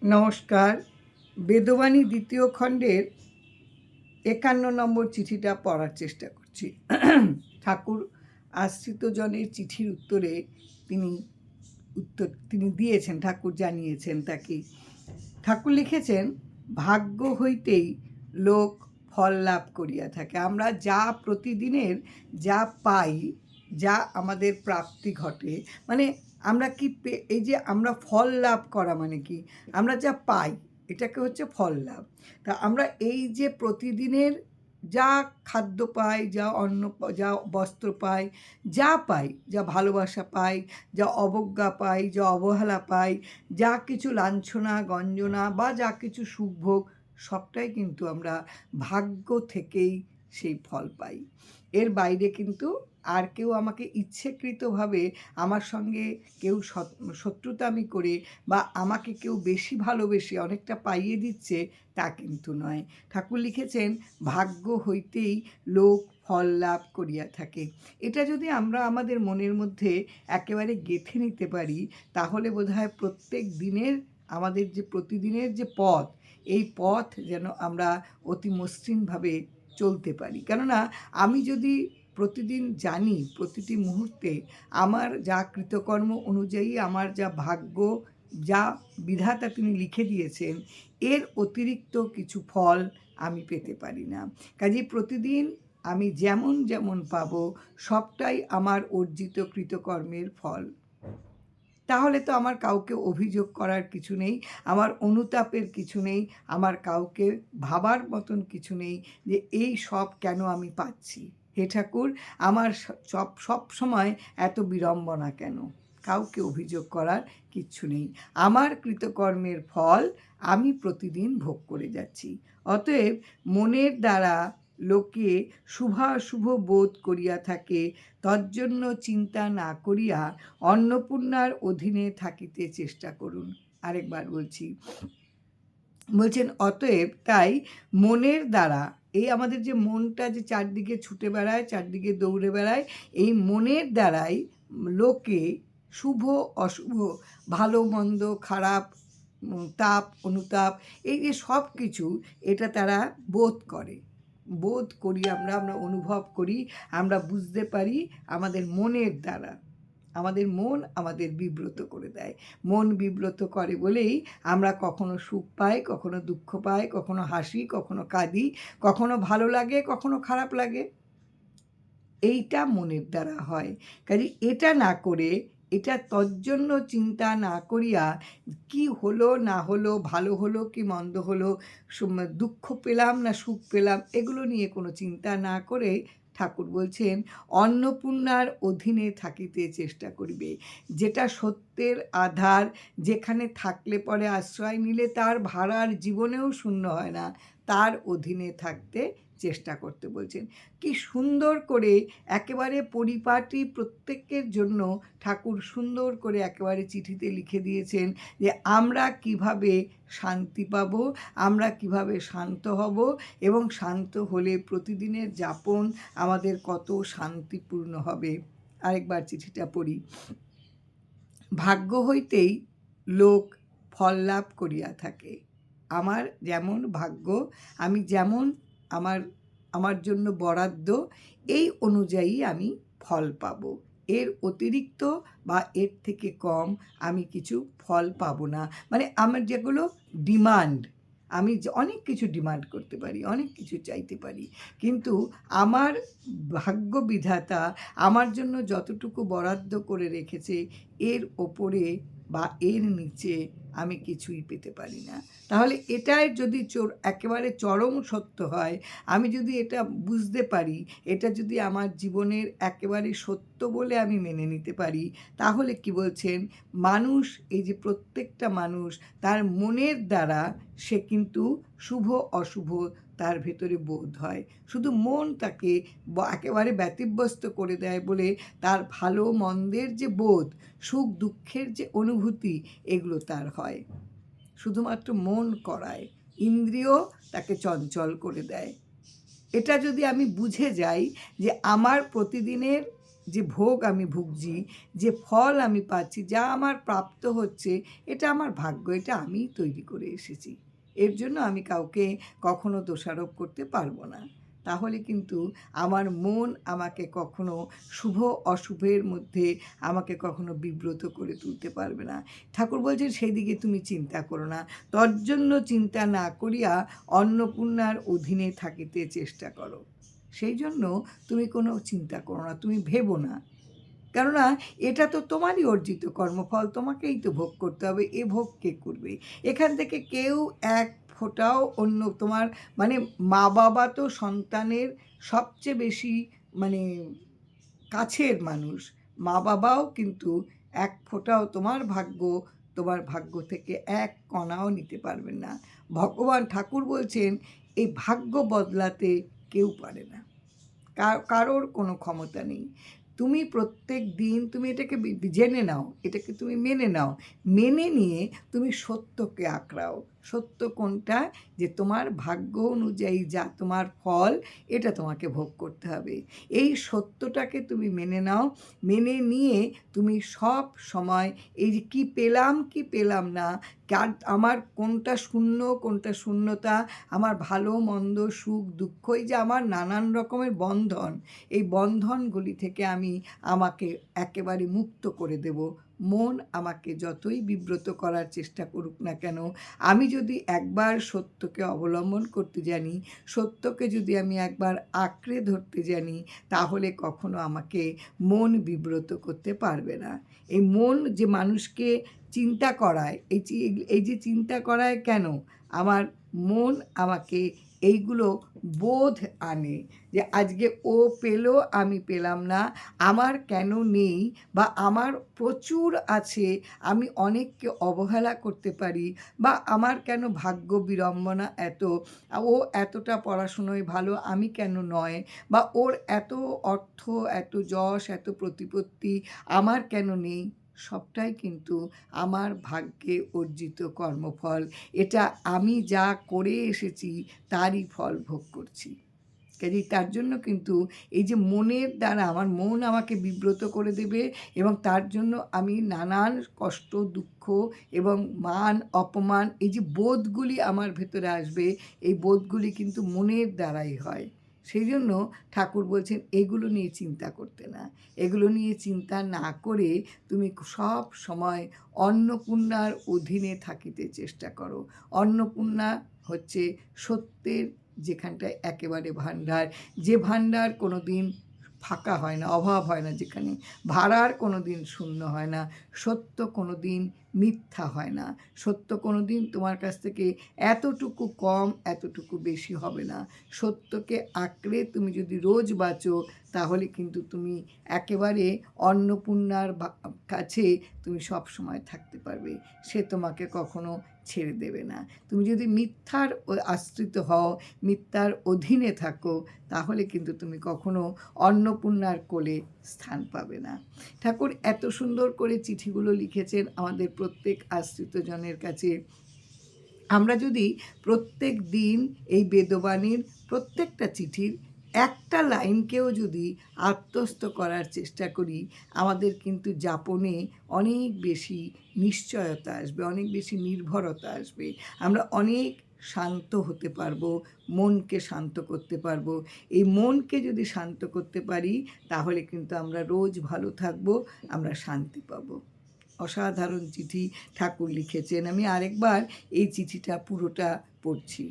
নমস্কার। বেদবাণী দ্বিতীয় খণ্ডের ৫১ নম্বর চিঠিটা পড়ার চেষ্টা করছি। ঠাকুর আশ্রিতজনের চিঠির উত্তরে তিনি দিয়েছেন, ঠাকুর জানিয়েছেন তাকে। ঠাকুর লিখেছেন, ভাগ্য হইতেই লোক ফল লাভ করিয়া থাকে। আমরা যা প্রতিদিনের যা পাই, যা আমাদের প্রাপ্তি ঘটে, মানে আমরা কি এই যে আমরা ফল লাভ করা মানে কি, আমরা যা পাই এটাকে হচ্ছে ফল লাভ। তা আমরা এই যে প্রতিদিনের যা খাদ্য পাই, যা অন্ন, যা বস্ত্র পাই, যা পাই, যা ভালোবাসা পাই, যা অবজ্ঞা পাই, যা অবহেলা পাই, যা কিছু লাঞ্ছনা গঞ্জনা বা যা কিছু সুখভোগ, সবটাই কিন্তু আমরা ভাগ্য থেকেই সেই ফল পাই। এর বাইরে কিন্তু আর কেউ আমাকে ইচ্ছেকৃতভাবে আমার সঙ্গে কেউ শত্রুতামি করে বা আমাকে কেউ বেশি ভালোবেসে অনেকটা পাইয়ে দিচ্ছে, তা কিন্তু নয়। ঠাকুর লিখেছেন, ভাগ্য হইতেই লোক ফল লাভ করিয়া থাকে। এটা যদি আমরা আমাদের মনের মধ্যে একেবারে গেঁথে নিতে পারি, তাহলে বোধহয় প্রত্যেক দিনের আমাদের যে প্রতিদিনের যে পথ, এই পথ যেন আমরা অতি মসৃণভাবে চলতে পারি। কেননা আমি যদি প্রতিদিন জানি প্রতিটি মুহূর্তে আমার যা কৃতকর্ম অনুযায়ী আমার যা ভাগ্য, যা বিধাতা তিনি লিখে দিয়েছেন, এর অতিরিক্ত কিছু ফল আমি পেতে পারি না। কাজেই প্রতিদিন আমি যেমন যেমন পাবো, সবটাই আমার অর্জিত কৃতকর্মের ফল। তাহলে তো আমার কাউকে অভিযোগ করার কিছু নেই, আমার অনুতাপের কিছু নেই, আমার কাউকে ভাবার মতন কিছু নেই যে এই সব কেন আমি পাচ্ছি। হে ঠাকুর, আমার সব সময় এত বিড়ম্বনা কেন? কাউকে অভিযোগ করার কিচ্ছু নেই। আমার কৃতকর্মের ফল আমি প্রতিদিন ভোগ করে যাচ্ছি। অতএব মনের দ্বারা লোকে শুভাশুভ বোধ করিয়া থাকে, তজ্জন্য চিন্তা না করিয়া অন্নপূর্ণার অধীনে থাকিতে চেষ্টা করুন। আরেকবার বলছেন, অতএব তাই মনের দ্বারা, এই আমাদের যে মনটা যে চারদিকে ছুটে বেড়ায়, চারদিকে দৌড়ে বেড়ায়, এই মনের দ্বারাই লোকে শুভ অশুভ, ভালো মন্দ, খারাপ, তাপ অনুতাপ, এই যে সব কিছু, এটা তারা বোধ করি, আমরা অনুভব করি, আমরা বুঝতে পারি আমাদের মনের দ্বারা। আমাদের মন আমাদের বিব্রত করে দেয়। মন বিব্রত করে বলেই আমরা কখনো সুখ পাই, কখনো দুঃখ পাই, কখনো হাসি, কখনো কাঁদি, কখনো ভালো লাগে, কখনো খারাপ লাগে। এইটা মনের দ্বারা হয়। কাজে এটা না করে, এটা তজ্জন্য চিন্তা না করিয়া, কি হলো না হলো, ভালো হলো কি মন্দ হলো, দুঃখ পেলাম না সুখ পেলাম, এগুলো নিয়ে কোনো চিন্তা না করে ঠাকুর বলছেন, অন্নপূর্ণার অধীনে থাকিতে চেষ্টা করিবে। যেটা সত্যের আধার, যেখানে থাকলে পরে আশ্রয় নিলে তার ভাড়ার জীবনেও শূন্য হয় না, তার অধীনে থাকতে চেষ্টা করতে বলছেন। কি সুন্দর করে একেবারে পরিপাটি প্রত্যেকের জন্য ঠাকুর সুন্দর করে একেবারে চিঠিতে লিখে দিয়েছেন যে আমরা কিভাবে শান্তি পাব, আমরা কিভাবে শান্ত হব, এবং শান্ত হলে প্রতিদিনের যাপন আমাদের কত শান্তিপূর্ণ হবে। আরেকবার চিঠিটা পড়ি। ভাগ্য হইতেই লোক ফল লাভ করিয়া থাকে। আমার যেমন ভাগ্য, আমি যেমন আমার জন্য বরাদ্দ, এই অনুযায়ী আমি ফল পাব। এর অতিরিক্ত বা এর থেকে কম আমি কিছু ফল পাবো না। মানে আমার যেগুলো ডিমান্ড, আমি অনেক কিছু ডিমান্ড করতে পারি, অনেক কিছু চাইতে পারি, কিন্তু আমার ভাগ্য বিধাতা আমার জন্য যতটুকু বরাদ্দ করে রেখেছে, এর ওপরে বা এর নিচে আমি কিছুই পেতে পারি না। তাহলে এটাই যদি একেবারে চরম সত্য হয়, আমি যদি এটা বুঝতে পারি, এটা যদি আমার জীবনের একেবারে সত্য বলে আমি মেনে নিতে পারি, তাহলে কি বলছেন, মানুষ, এই যে প্রত্যেকটা মানুষ তার মনের দ্বারা সে কিন্তু শুভ অশুভ তার ভেতরে বোধ হয়। শুধু মন তাকে একেবারে ব্যতিব্যস্ত করে দেয় বলে তার ভালো মন্দের যে বোধ, সুখ দুঃখের যে অনুভূতি, এগুলো তার হয়। শুধুমাত্র মন করায়, ইন্দ্রিয় তাকে চঞ্চল করে দেয়। এটা যদি আমি বুঝে যাই যে আমার প্রতিদিনের যে ভোগ আমি ভুগছি, যে ফল আমি পাচ্ছি, যা আমার প্রাপ্ত হচ্ছে, এটা আমার ভাগ্য, এটা আমিই তৈরি করে এসেছি। এর জন্য আমি কাউকে কখনো দোষারোপ করতে পারবো না। তাহলে কিন্তু আমার মন আমাকে কখনো শুভ অশুভের মধ্যে আমাকে কখনো বিব্রত করে তুলতে পারবে না। ঠাকুর বলছেন সেদিকে তুমি চিন্তা করো না, তজ্জন্য চিন্তা না করিয়া অন্নপূর্ণার অধীনে থাকিতে চেষ্টা করো। সেই জন্য তুমি কোনো চিন্তা করো না, তুমি ভেবো না, কেননা এটা তো তোমারই অর্জিত কর্মফল, তোমাকেই তো ভোগ করতে হবে। এ ভোগ কে করবে? এখান থেকে কেউ এক ফোঁটাও অন্য তোমার মানে মা বাবা তো সন্তানের সবচেয়ে বেশি মানে কাছের মানুষ। মা বাবাও কিন্তু এক ফোঁটাও তোমার ভাগ্য থেকে এক কণাও নিতে পারবেন না। ভগবান ঠাকুর বলছেন এই ভাগ্য বদলাতে কেউ পারে না, কারোর কোনো ক্ষমতা নেই। তুমি প্রত্যেক দিন তুমি এটাকে জেনে নাও, এটাকে তুমি মেনে নাও, মেনে নিয়ে তুমি সত্যকে আঁকড়াও। সত্য কোনটা? যে তোমার ভাগ্য অনুযায়ী যা তোমার ফল, এটা তোমাকে ভোগ করতে হবে। এই সত্যটাকে তুমি মেনে নাও, মেনে নিয়ে তুমি সব সময় এই যে কী পেলাম কি পেলাম না, আমার কোনটা শূন্য কোনটা শূন্যতা, আমার ভালো মন্দ সুখ দুঃখ, এই যে আমার নানান রকমের বন্ধন, এই বন্ধনগুলি থেকে আমাকে একেবারে মুক্ত করে দেব। মন আমাকে যতই বিব্রত করার চেষ্টা করুক না কেন, আমি যদি একবার সত্যকে অবলম্বন করতে জানি, সত্যকে যদি আমি একবার আঁকড়ে ধরতে জানি, তাহলে কখনো আমাকে মন বিব্রত করতে পারবে না। এই মন যে মানুষকে চিন্তা করায়, এই যে চিন্তা করায় কেন? আমার মন আমাকে এইগুলো বোধ আনে যে আজকে ও পেলো আমি পেলাম না, আমার কেন নেই, বা আমার প্রচুর আছে আমি অনেককে অবহেলা করতে পারি, বা আমার কেন ভাগ্য বিড়ম্বনা এত, ও এতটা পড়াশুনোয় ভালো আমি কেন নয়, বা ওর এত অর্থ এত যশ এত প্রতিপত্তি আমার কেন নেই। সবটাই কিন্তু আমার ভাগ্যে অর্জিত কর্মফল। এটা আমি যা করে এসেছি তারই ফল ভোগ করছি। কাজেই তার জন্য কিন্তু এই যে মনের দ্বারা আমার মন আমাকে বিব্রত করে দেবে, এবং তার জন্য আমি নানান কষ্ট দুঃখ এবং মান অপমান এই যে বোধগুলি আমার ভেতরে আসবে, এই বোধগুলি কিন্তু মনের দ্বারাই হয়। সেই জন্য ঠাকুর বলছেন এগুলো নিয়ে চিন্তা করতে না, এগুলো নিয়ে চিন্তা না করে তুমি সব সময় অন্নপূর্ণার অধীনে থাকিতে চেষ্টা করো। অন্নপূর্ণা হচ্ছে সত্যের যেখানটায় একেবারে ভাণ্ডার, যে ভাণ্ডার কোনো দিন ফাঁকা হয় না, অভাব হয় না, যেখানে ভাড়ার কোনো দিন শূন্য হয় না, সত্য কোনো দিন মিথ্যা হয় না, সত্য কোনো দিন তোমার কাছ থেকে এতটুকু কম এতটুকু বেশি হবে না। সত্যকে আঁকড়ে তুমি যদি রোজ বাঁচো, তাহলে কিন্তু তুমি একেবারে অন্নপূর্ণার কাছে তুমি সব সময় থাকতে পারবে, সে তোমাকে কখনো ছেড়ে দেবে না। তুমি যদি মিথ্যার আশ্রিত হও, মিথ্যার অধীনে থাকো, তাহলে কিন্তু তুমি কখনো অন্নপূর্ণার কোলে স্থান পাবে না। ঠাকুর এত সুন্দর করে চিঠিগুলো লিখেছেন আমাদের প্রত্যেক আশ্রিতজনের কাছে। আমরা যদি প্রত্যেক দিন এই বেদবাণীর প্রত্যেকটা চিঠির একটা লাইনকেও যদি আত্মস্থ করার চেষ্টা করি, আমাদের কিন্তু যাপনে অনেক বেশি নিশ্চয়তা আসবে, অনেক বেশি নির্ভরতা আসবে, আমরা অনেক শান্ত হতে পারবো, মনকে শান্ত করতে পারবো। এই মনকে যদি শান্ত করতে পারি, তাহলে কিন্তু আমরা রোজ ভালো থাকবো, আমরা শান্তি পাবো। অসাধারণ চিঠি ঠাকুর লিখেছেন। আমি আরেকবার এই চিঠিটা পুরোটা পড়ছি।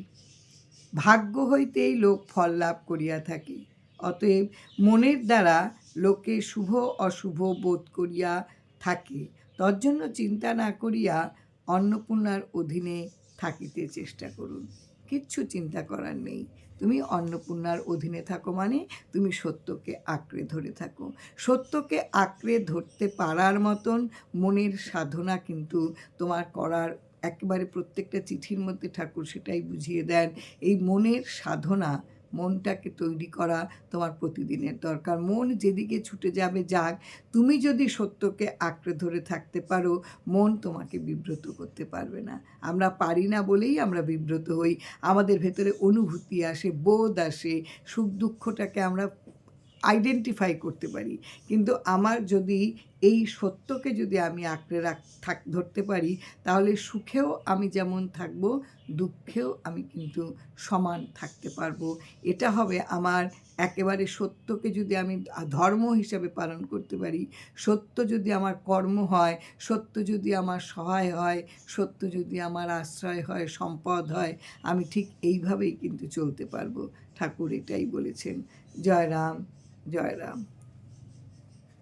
ভাগ্য হইতেই লোক ফল লাভ করিয়া থাকে, অতএব মনের দ্বারা লোকে শুভ অশুভ বোধ করিয়া থাকে, তজ্জন্য চিন্তা না করিয়া অন্নপূর্ণার অধীনে থাকিতে চেষ্টা করুন। কিচ্ছু চিন্তা করার নেই, তুমি অন্নপূর্ণার অধীনে থাকো, মানে তুমি সত্যকে আঁকড়ে ধরে থাকো। সত্যকে আঁকড়ে ধরতে পারার মতন মনের সাধনা কিন্তু তোমার করার একেবারে প্রত্যেকটা চিঠির মধ্যে ঠাকুর সেটাই বুঝিয়ে দেন। এই মনের সাধনা, মনটাকে তৈরি করা তোমার প্রতিদিনের দরকার। মন যেদিকে ছুটে যাবে যাক, তুমি যদি সত্যকে আঁকড়ে ধরে থাকতে পারো, মন তোমাকে বিব্রত করতে পারবে না। আমরা পারি না বলেই আমরা বিব্রত হই, আমাদের ভেতরে অনুভূতি আসে, বোধ আসে, সুখ দুঃখটাকে আমরা আইডেন্টিফাই করতে পারি। কিন্তু আমার যদি এই সত্যকে যদি আমি আঁকড়ে ধরতে পারি, তাহলে সুখেও আমি যেমন থাকব, দুঃখেও আমি কিন্তু সমান থাকতে পারবো। এটা হবে আমার একেবারে সত্যকে যদি আমি ধর্ম হিসাবে পালন করতে পারি, সত্য যদি আমার কর্ম হয়, সত্য যদি আমার সহায় হয়, সত্য যদি আমার আশ্রয় হয়, সম্পদ হয়, আমি ঠিক এইভাবেই কিন্তু চলতে পারবো। ঠাকুর এটাই বলেছেন। জয় রাম, জয় রাম।